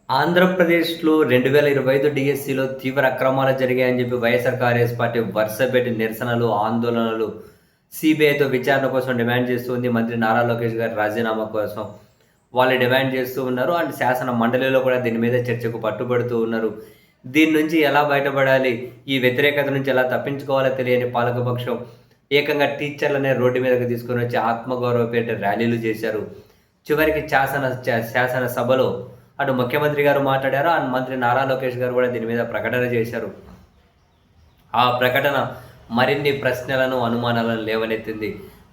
ఆంధ్రప్రదేశ్‌లో 2025 డీఎస్సీలో తీవ్ర అక్రమాలు జరిగాయని చెప్పి వైఎస్ఆర్ కాంగ్రెస్ పార్టీ వరుసపెట్టి నిరసనలు, ఆందోళనలు సీబీఐతో విచారణ కోసం డిమాండ్ చేస్తూ ఉంది. మంత్రి నారా లోకేష్ గారి రాజీనామా కోసం వాళ్ళు డిమాండ్ చేస్తూ ఉన్నారు. అండ్ శాసన మండలిలో కూడా దీని మీద చర్చకు పట్టుబడుతూ ఉన్నారు. దీని నుంచి ఎలా బయటపడాలి, ఈ వ్యతిరేకత నుంచి ఎలా తప్పించుకోవాలో తెలియని పాలకపక్షం ఏకంగా టీచర్లనే రోడ్డు మీదకి తీసుకొని వచ్చి ఆత్మగౌరవ పేరిట ర్యాలీలు చేశారు. చివరికి శాసనసభలో అటు ముఖ్యమంత్రి గారు మాట్లాడారు. అండ్ మంత్రి నారా లోకేష్ గారు కూడా దీని మీద ప్రకటన చేశారు. ఆ ప్రకటన మరిన్ని ప్రశ్నలను, అనుమానాలను లేవనెత్తింది.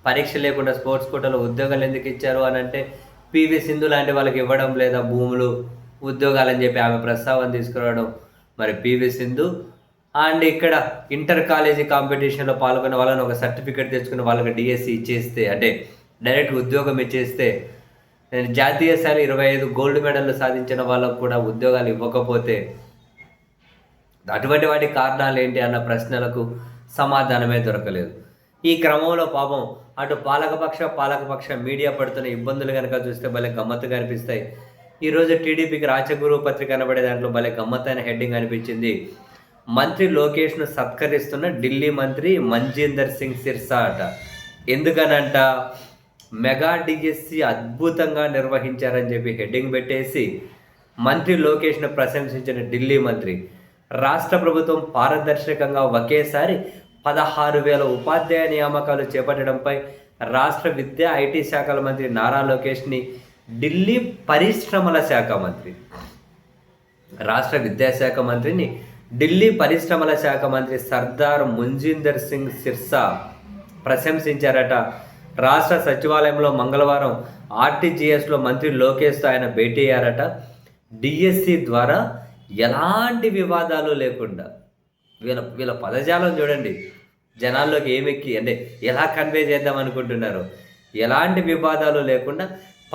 పరీక్ష లేకుండా స్పోర్ట్స్ కోటాలో ఉద్యోగాలు ఎందుకు ఇచ్చారు అని అంటే పివి సింధు లాంటి వాళ్ళకి ఇవ్వడం లేదా భూములు, ఉద్యోగాలని చెప్పి ఆమె ప్రస్తావన తీసుకురావడం. మరి పివి సింధు అండ్ ఇక్కడ ఇంటర్ కాలేజీ కాంపిటీషన్లో పాల్గొన్న వాళ్ళని ఒక సర్టిఫికేట్ తెచ్చుకున్న వాళ్ళకి డిఎస్సి ఇచ్చేస్తే, అంటే డైరెక్ట్ ఉద్యోగం ఇచ్చేస్తే, జాతీయ స్థాయిలో 25 గోల్డ్ మెడల్లు సాధించిన వాళ్ళకు కూడా ఉద్యోగాలు ఇవ్వకపోతే అటువంటి వాటి కారణాలు ఏంటి అన్న ప్రశ్నలకు సమాధానమే దొరకలేదు. ఈ క్రమంలో పాపం అటు పాలకపక్ష మీడియా పడుతున్న ఇబ్బందులు కనుక చూస్తే భలే గమ్మత్తుగా అనిపిస్తాయి. ఈరోజు టీడీపీకి రాచగురు పత్రిక అనబడే దాంట్లో భలే గమ్మత్తైన హెడ్డింగ్ అనిపించింది. మంత్రి లోకేష్ను సత్కరిస్తున్న ఢిల్లీ మంత్రి మంజీందర్ సింగ్ సిర్సా అట. ఎందుకనంట, మెగా డిఎస్సి అద్భుతంగా నిర్వహించారని చెప్పి హెడ్డింగ్ పెట్టేసి మంత్రి లోకేష్ను ప్రశంసించిన ఢిల్లీ మంత్రి, రాష్ట్ర ప్రభుత్వం పారదర్శకంగా ఒకేసారి 16,000 ఉపాధ్యాయ నియామకాలు చేపట్టడంపై రాష్ట్ర విద్యా ఐటీ శాఖల మంత్రి నారా లోకేష్ని ఢిల్లీ పరిశ్రమల శాఖ మంత్రి, రాష్ట్ర విద్యాశాఖ మంత్రిని ఢిల్లీ పరిశ్రమల శాఖ మంత్రి సర్దార్ ముంజీందర్ సింగ్ సిర్సా ప్రశంసించారట. రాష్ట్ర సచివాలయంలో మంగళవారం ఆర్టీజీఎస్లో మంత్రి లోకేష్తో ఆయన భేటీ అయ్యారట. డిఎస్సి ద్వారా ఎలాంటి వివాదాలు లేకుండా వీళ్ళ పదజాలం చూడండి, జనాల్లోకి ఏమెక్కి అంటే ఎలా కన్వే చేద్దాం అనుకుంటున్నారు. ఎలాంటి వివాదాలు లేకుండా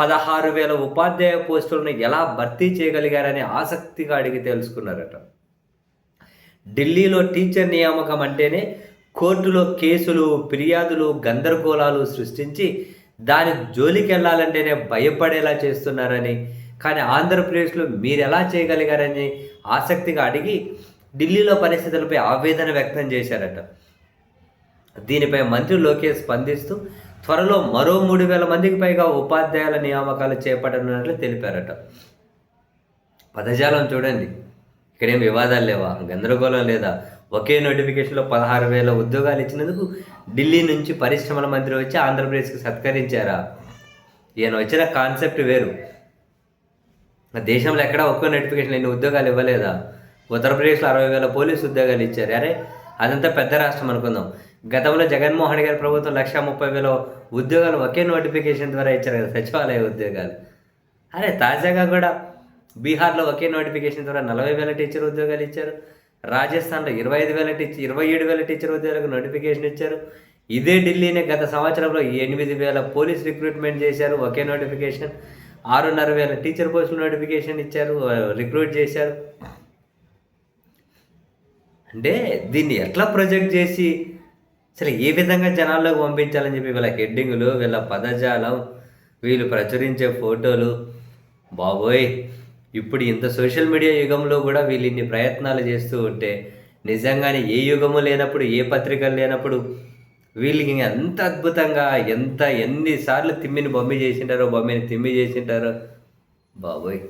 16,000 ఉపాధ్యాయ పోస్టులను ఎలా భర్తీ చేయగలిగారని ఆసక్తిగా అడిగి తెలుసుకున్నారట. ఢిల్లీలో టీచర్ నియామకం అంటేనే కోర్టులో కేసులు, ఫిర్యాదులు, గందరగోళాలు సృష్టించి దాని జోలికి వెళ్ళాలంటేనే భయపడేలా చేస్తున్నారని, కానీ ఆంధ్రప్రదేశ్లో మీరు ఎలా చేయగలిగారని ఆసక్తిగా అడిగి ఢిల్లీలో పరిస్థితులపై ఆవేదన వ్యక్తం చేశారట. దీనిపై మంత్రి లోకేష్ స్పందిస్తూ త్వరలో మరో 3,000 మందికి పైగా ఉపాధ్యాయుల నియామకాలు చేపట్టనున్నట్లు తెలిపారట. పదజాలం చూడండి, ఇక్కడేం వివాదాలు లేవా, గందరగోళం లేదా? ఒకే నోటిఫికేషన్లో 16,000 ఉద్యోగాలు ఇచ్చినందుకు ఢిల్లీ నుంచి పరిశ్రమల మంత్రి వచ్చి ఆంధ్రప్రదేశ్కి సత్కరించారా? ఈయన వచ్చిన కాన్సెప్ట్ వేరు. దేశంలో ఎక్కడా ఒక్కో నోటిఫికేషన్ ఎన్ని ఉద్యోగాలు ఇవ్వలేదా? ఉత్తరప్రదేశ్లో 60,000 పోలీసు ఉద్యోగాలు ఇచ్చారు. అరే అదంతా పెద్ద రాష్ట్రం అనుకుందాం. గతంలో జగన్మోహన్ గారి ప్రభుత్వం 130,000 ఉద్యోగాలు ఒకే నోటిఫికేషన్ ద్వారా ఇచ్చారు కదా, సచివాలయ ఉద్యోగాలు. అరే తాజాగా కూడా బీహార్లో ఒకే నోటిఫికేషన్ ద్వారా 40,000 టీచర్ ఉద్యోగాలు ఇచ్చారు. రాజస్థాన్లో 27,000 టీచర్ ఉద్యోగాలకు నోటిఫికేషన్ ఇచ్చారు. ఇదే ఢిల్లీనే గత సంవత్సరంలో 8,000 పోలీస్ రిక్రూట్మెంట్ చేశారు, ఒకే నోటిఫికేషన్. 6,500 టీచర్ పోస్టులు నోటిఫికేషన్ ఇచ్చారు, రిక్రూట్ చేశారు. అంటే దీన్ని ఎట్లా ప్రొజెక్ట్ చేసి అసలు ఏ విధంగా జనాల్లోకి పంపించాలని చెప్పి వీళ్ళ హెడ్డింగులు, వీళ్ళ పదజాలం, వీళ్ళు ప్రచురించే ఫోటోలు, బాబోయ్! ఇప్పుడు ఇంత సోషల్ మీడియా యుగంలో కూడా వీళ్ళు ఇన్ని ప్రయత్నాలు చేస్తూ ఉంటే నిజంగానే ఏ యుగము లేనప్పుడు, ఏ పత్రికలు లేనప్పుడు వీళ్ళకి ఎంత అద్భుతంగా ఎన్నిసార్లు తిమ్మిని తిమ్మి చేసింటారో బాబోయ్!